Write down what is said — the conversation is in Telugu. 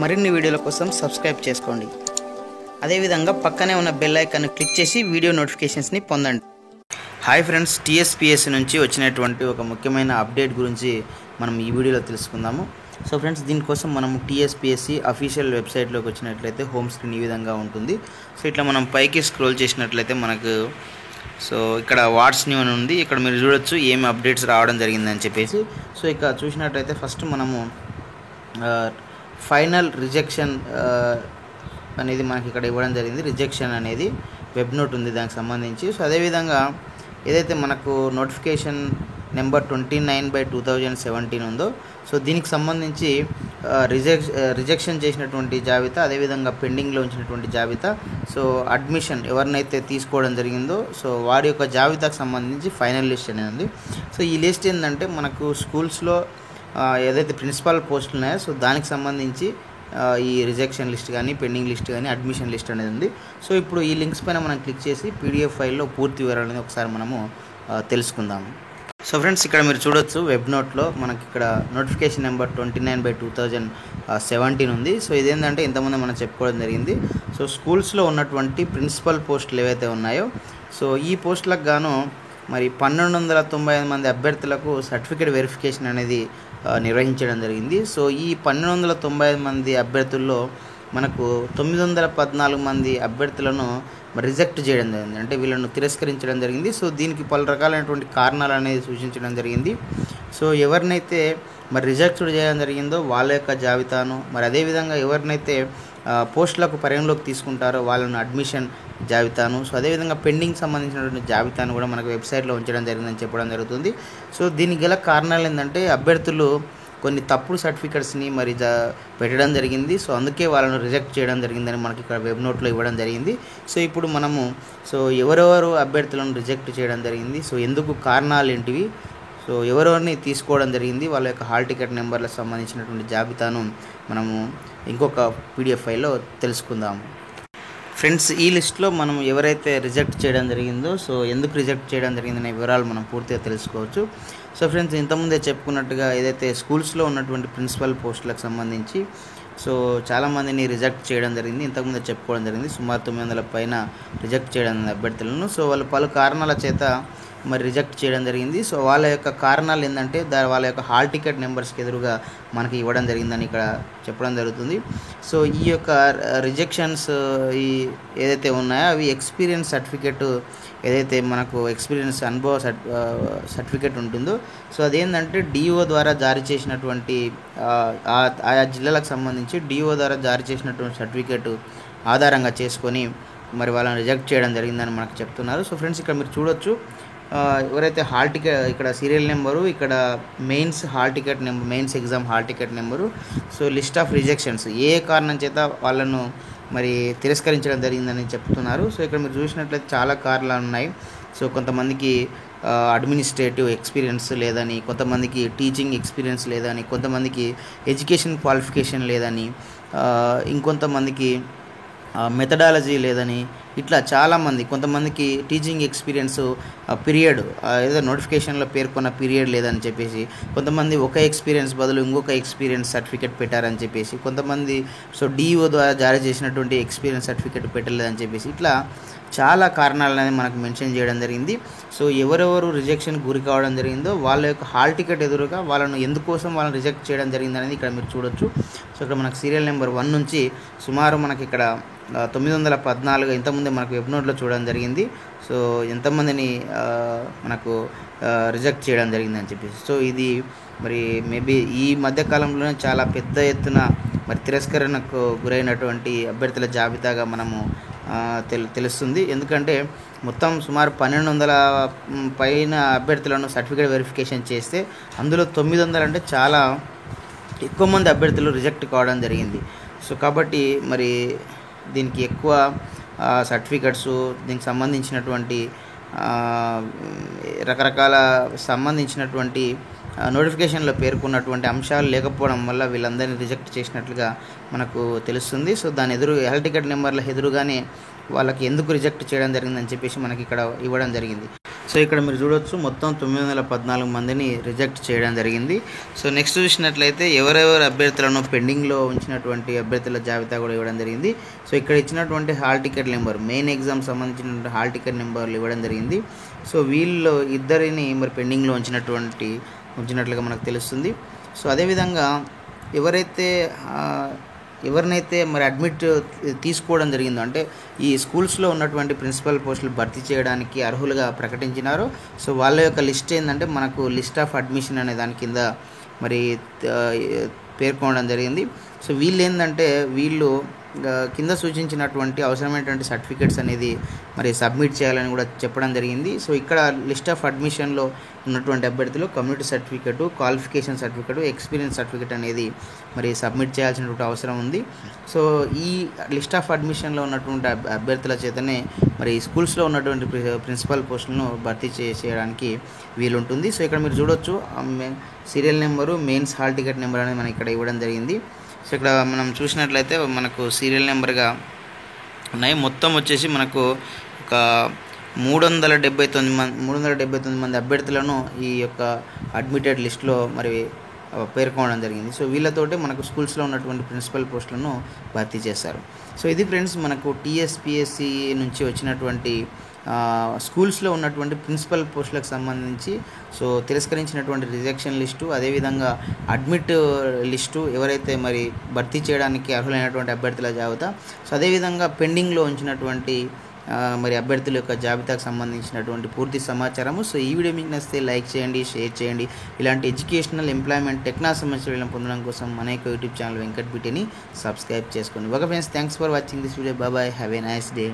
మరిన్ని వీడియోల కోసం సబ్స్క్రైబ్ చేసుకోండి. అదేవిధంగా పక్కనే ఉన్న బెల్ ఐకాన్ని క్లిక్ చేసి వీడియో నోటిఫికేషన్స్ని పొందండి. హాయ్ ఫ్రెండ్స్, టీఎస్పీఎస్సీ నుంచి వచ్చినటువంటి ఒక ముఖ్యమైన అప్డేట్ గురించి మనం ఈ వీడియోలో తెలుసుకుందాము. సో ఫ్రెండ్స్, దీనికోసం మనం టీఎస్పీఎస్సీ అఫీషియల్ వెబ్సైట్లోకి వచ్చినట్లయితే హోమ్ స్క్రీన్ ఈ విధంగా ఉంటుంది. సో ఇట్లా మనం పైకి స్క్రోల్ చేసినట్లయితే మనకు ఇక్కడ వాట్స్ న్యూ అని ఉంది. ఇక్కడ మీరు చూడొచ్చు ఏమి అప్డేట్స్ రావడం జరిగిందని చెప్పేసి. సో ఇక్కడ చూసినట్లయితే ఫస్ట్ మనము ఫైనల్ రిజెక్షన్ అనేది మనకి ఇక్కడ ఇవ్వడం జరిగింది. రిజెక్షన్ అనేది వెబ్ నోట్ ఉంది దానికి సంబంధించి. సో అదేవిధంగా ఏదైతే మనకు నోటిఫికేషన్ నెంబర్ 29/2017 ఉందో, సో దీనికి సంబంధించి రిజెక్షన్ చేసినటువంటి జాబితా, అదేవిధంగా పెండింగ్లో ఉంచినటువంటి జాబితా, సో అడ్మిషన్ ఎవరినైతే తీసుకోవడం జరిగిందో సో వారి యొక్క జాబితాకు సంబంధించి ఫైనల్ లిస్ట్ అనేది ఉంది. సో ఈ లిస్ట్ ఏంటంటే మనకు స్కూల్స్లో ఏదైతే ప్రిన్సిపల్ పోస్టులు ఉన్నాయో సో దానికి సంబంధించి ఈ రిజెక్షన్ లిస్ట్ కానీ, పెండింగ్ లిస్ట్ కానీ, అడ్మిషన్ లిస్ట్ అనేది ఉంది. సో ఇప్పుడు ఈ లింక్స్ పైన మనం క్లిక్ చేసి పీడిఎఫ్ ఫైల్లో పూర్తి వివరాలని ఒకసారి మనము తెలుసుకుందాము. సో ఫ్రెండ్స్, ఇక్కడ మీరు చూడొచ్చు వెబ్ నోట్లో మనకి ఇక్కడ నోటిఫికేషన్ నెంబర్ 29/2017 ఉంది. సో ఇదేంటంటే ఇంతకుముందు మనం చెప్పుకోవడం జరిగింది. సో స్కూల్స్లో ఉన్నటువంటి ప్రిన్సిపల్ పోస్టులు ఏవైతే ఉన్నాయో సో ఈ పోస్టులకు గాను మరి 1295 మంది అభ్యర్థులకు సర్టిఫికేట్ వెరిఫికేషన్ అనేది నిర్వహించడం జరిగింది. సో ఈ 1295 మంది అభ్యర్థుల్లో మనకు 914 మంది అభ్యర్థులను రిజెక్ట్ చేయడం జరిగింది, అంటే వీళ్ళను తిరస్కరించడం జరిగింది. సో దీనికి పలు రకాలైనటువంటి కారణాలు అనేది సూచించడం జరిగింది. సో ఎవరినైతే మరి రిజెక్ట్ చేయడం జరిగిందో వాళ్ళ యొక్క జాబితాను, మరి అదేవిధంగా ఎవరినైతే పోస్టులకు పరిగణలోకి తీసుకుంటారో వాళ్ళను అడ్మిషన్ జాబితాను, సో అదేవిధంగా పెండింగ్ సంబంధించినటువంటి జాబితాను కూడా మనకు వెబ్సైట్లో ఉంచడం జరిగిందని చెప్పడం జరుగుతుంది. సో దీనికి గల కారణాలు ఏంటంటే అభ్యర్థులు కొన్ని తప్పుడు సర్టిఫికెట్స్ని మరి పెట్టడం జరిగింది. సో అందుకే వాళ్ళను రిజెక్ట్ చేయడం జరిగిందని మనకి ఇక్కడ వెబ్ నోట్లో ఇవ్వడం జరిగింది. సో ఇప్పుడు మనము ఎవరెవరు అభ్యర్థులను రిజెక్ట్ చేయడం జరిగింది, సో ఎందుకు కారణాలు ఏంటివి, సో ఎవరెవరిని తీసుకోవడం జరిగింది, వాళ్ళ యొక్క హాల్ టికెట్ నెంబర్లకు సంబంధించినటువంటి జాబితాను మనము ఇంకొక పీడిఎఫ్ ఫైల్లో తెలుసుకుందాము. ఫ్రెండ్స్, ఈ లిస్ట్లో మనం ఎవరైతే రిజెక్ట్ చేయడం జరిగిందో సో ఎందుకు రిజెక్ట్ చేయడం జరిగిందనే వివరాలు మనం పూర్తిగా తెలుసుకోవచ్చు. సో ఫ్రెండ్స్, ఇంతకుముందే చెప్పుకున్నట్టుగా ఏదైతే స్కూల్స్లో ఉన్నటువంటి ప్రిన్సిపల్ పోస్టులకు సంబంధించి సో చాలామందిని రిజెక్ట్ చేయడం జరిగింది. ఇంతకుముందే చెప్పుకోవడం జరిగింది, సుమారు 900 పైన రిజెక్ట్ చేయడం అభ్యర్థులను. సో వాళ్ళు పలు కారణాల చేత మరి రిజెక్ట్ చేయడం జరిగింది. సో వాళ్ళ యొక్క కారణాలు ఏంటంటే వాళ్ళ యొక్క హాల్ టికెట్ నెంబర్స్కి ఎదురుగా మనకి ఇవ్వడం జరిగిందని ఇక్కడ చెప్పడం జరుగుతుంది. సో ఈ యొక్క రిజెక్షన్స్ ఏదైతే ఉన్నాయో అవి ఎక్స్పీరియన్స్ సర్టిఫికెట్, ఏదైతే మనకు ఎక్స్పీరియన్స్ అనుభవ సర్టిఫికెట్ ఉంటుందో సో అదేంటంటే డిఓ ద్వారా జారీ చేసినటువంటి ఆయా జిల్లాలకు సంబంధించి డిఓ ద్వారా జారీ చేసినటువంటి సర్టిఫికెట్ ఆధారంగా చేసుకొని మరి వాళ్ళని రిజెక్ట్ చేయడం జరిగిందని మనకు చెప్తున్నారు. సో ఫ్రెండ్స్, ఇక్కడ మీరు చూడొచ్చు ఎవరైతే హాల్ టికెట్, ఇక్కడ సీరియల్ నెంబరు, ఇక్కడ mains hall ticket number, mains exam hall ticket number, so list of rejections ఏ కారణం చేత వాళ్ళను మరి తిరస్కరించడం జరిగిందని చెప్తున్నారు. సో ఇక్కడ మీరు చూసినట్లయితే చాలా కారణాలు ఉన్నాయి. సో కొంతమందికి అడ్మినిస్ట్రేటివ్ ఎక్స్పీరియన్స్ లేదని, కొంతమందికి టీచింగ్ ఎక్స్పీరియన్స్ లేదని, కొంతమందికి ఎడ్యుకేషన్ క్వాలిఫికేషన్ లేదని, ఇంకొంతమందికి మెథడాలజీ లేదని, ఇట్లా చాలామంది, కొంతమందికి టీచింగ్ ఎక్స్పీరియన్స్ పీరియడ్ ఏదో నోటిఫికేషన్లో పేర్కొన్న పీరియడ్ లేదని చెప్పేసి, కొంతమంది ఒక ఎక్స్పీరియన్స్ బదులు ఇంకొక ఎక్స్పీరియన్స్ సర్టిఫికేట్ పెట్టారని చెప్పేసి, కొంతమంది సో డిఓ ద్వారా జారీ చేసినటువంటి ఎక్స్పీరియన్స్ సర్టిఫికేట్ పెట్టలేదని చెప్పేసి, ఇట్లా చాలా కారణాలు అనేది మనకు మెన్షన్ చేయడం జరిగింది. సో ఎవరెవరు రిజెక్షన్ గురి కావడం జరిగిందో వాళ్ళ యొక్క హాల్ టికెట్ ఎదురుగా వాళ్ళను ఎందుకోసం వాళ్ళని రిజెక్ట్ చేయడం జరిగింది అనేది ఇక్కడ మీరు చూడొచ్చు. సో ఇక్కడ మనకు సీరియల్ నెంబర్ 1 నుంచి సుమారు మనకి ఇక్కడ 914 ఇంతకుముందే మనకు వెబ్ నోట్లో చూడడం జరిగింది. సో ఎంతమందిని మనకు రిజెక్ట్ చేయడం జరిగిందని చెప్పేసి. సో ఇది మరి మేబీ ఈ మధ్యకాలంలోనే చాలా పెద్ద ఎత్తున మరి తిరస్కరణకు గురైనటువంటి అభ్యర్థుల జాబితాగా మనము తెలుస్తుంది. ఎందుకంటే మొత్తం సుమారు 1200 పైన అభ్యర్థులను సర్టిఫికేట్ వెరిఫికేషన్ చేస్తే అందులో 900 అంటే చాలా ఎక్కువ మంది అభ్యర్థులు రిజెక్ట్ కావడం జరిగింది. సో కాబట్టి మరి దీనికి ఎక్కువ సర్టిఫికెట్స్, దీనికి సంబంధించినటువంటి రకరకాల సంబంధించినటువంటి నోటిఫికేషన్లో పేర్కొన్నటువంటి అంశాలు లేకపోవడం వల్ల వీళ్ళందరినీ రిజెక్ట్ చేసినట్లుగా మనకు తెలుస్తుంది. సో దాని హాల్ టికెట్ నెంబర్ల ఎదురుగానే వాళ్ళకి ఎందుకు రిజెక్ట్ చేయడం జరిగిందని చెప్పేసి మనకి ఇక్కడ ఇవ్వడం జరిగింది. సో ఇక్కడ మీరు చూడొచ్చు మొత్తం 914 మందిని రిజెక్ట్ చేయడం జరిగింది. సో నెక్స్ట్ చూసినట్లయితే ఎవరెవరు అభ్యర్థులను పెండింగ్లో ఉంచినటువంటి అభ్యర్థుల జాబితా కూడా ఇవ్వడం జరిగింది. సో ఇక్కడ ఇచ్చినటువంటి hall ticket number, main exam సంబంధించినటువంటి హాల్ టికెట్ నెంబర్లు ఇవ్వడం జరిగింది. సో వీళ్ళు ఇద్దరిని మరి పెండింగ్లో ఉంచినట్లుగా మనకు తెలుస్తుంది. సో అదేవిధంగా ఎవరినైతే మరి అడ్మిట్ తీసుకోవడం జరిగిందో, అంటే ఈ స్కూల్స్లో ఉన్నటువంటి ప్రిన్సిపల్ పోస్టులు భర్తీ చేయడానికి అర్హులుగా ప్రకటించినారో, సో వాళ్ళ యొక్క లిస్ట్ ఏంటంటే మనకు లిస్ట్ ఆఫ్ అడ్మిషన్ అనే దాని కింద మరి పేర్కొనడం జరిగింది. సో వీళ్ళు కింద సూచించినటువంటి అవసరమైనటువంటి సర్టిఫికేట్స్ అనేది మరి సబ్మిట్ చేయాలని కూడా చెప్పడం జరిగింది. సో ఇక్కడ లిస్ట్ ఆఫ్ అడ్మిషన్లో ఉన్నటువంటి అభ్యర్థులు community certificate, qualification certificate, experience certificate అనేది మరి సబ్మిట్ చేయాల్సినటువంటి అవసరం ఉంది. సో ఈ లిస్ట్ ఆఫ్ అడ్మిషన్లో ఉన్నటువంటి అభ్యర్థుల చేతనే మరి స్కూల్స్లో ఉన్నటువంటి ప్రిన్సిపల్ పోస్టులను భర్తీ చేయడానికి వీలుంటుంది. సో ఇక్కడ మీరు చూడొచ్చు serial number, mains hall ticket number అనేది మనకి ఇక్కడ ఇవ్వడం జరిగింది. సో ఇక్కడ మనం చూసినట్లయితే మనకు సీరియల్ నెంబర్గా ఉన్నాయి. మొత్తం వచ్చేసి మనకు ఒక 379 మంది అభ్యర్థులను ఈ యొక్క అడ్మిటెడ్ లిస్ట్లో మరి పేర్కొనడం జరిగింది. సో వీళ్ళతోటి మనకు స్కూల్స్లో ఉన్నటువంటి ప్రిన్సిపల్ పోస్టులను భర్తీ చేస్తారు. సో ఇది ఫ్రెండ్స్ మనకు టీఎస్పీఎస్సీ నుంచి వచ్చినటువంటి స్కూల్స్లో ఉన్నటువంటి ప్రిన్సిపల్ పోస్టులకు సంబంధించి సో తిరస్కరించినటువంటి రిజెక్షన్ లిస్టు, అదేవిధంగా అడ్మిట్ లిస్టు, ఎవరైతే మరి భర్తీ చేయడానికి అర్హులైనటువంటి అభ్యర్థుల జాబితా, సో అదేవిధంగా పెండింగ్లో ఉంచినటువంటి మరి అభ్యర్థుల యొక్క జాబితాకు సంబంధించినటువంటి పూర్తి సమాచారము. సో ఈ వీడియో మీకు నచ్చితే లైక్ చేయండి, షేర్ చేయండి. ఇలాంటి ఎడ్యుకేషనల్, ఎంప్లాయ్మెంట్, టెక్నాలజీ సమస్యలను పొందడం కోసం మన యొక్క యూట్యూబ్ ఛానల్ వెంకట్ బీటీని సబ్స్క్రైబ్ చేసుకోండి. Okay friends, thanks for watching this video. Bye, have a nice day.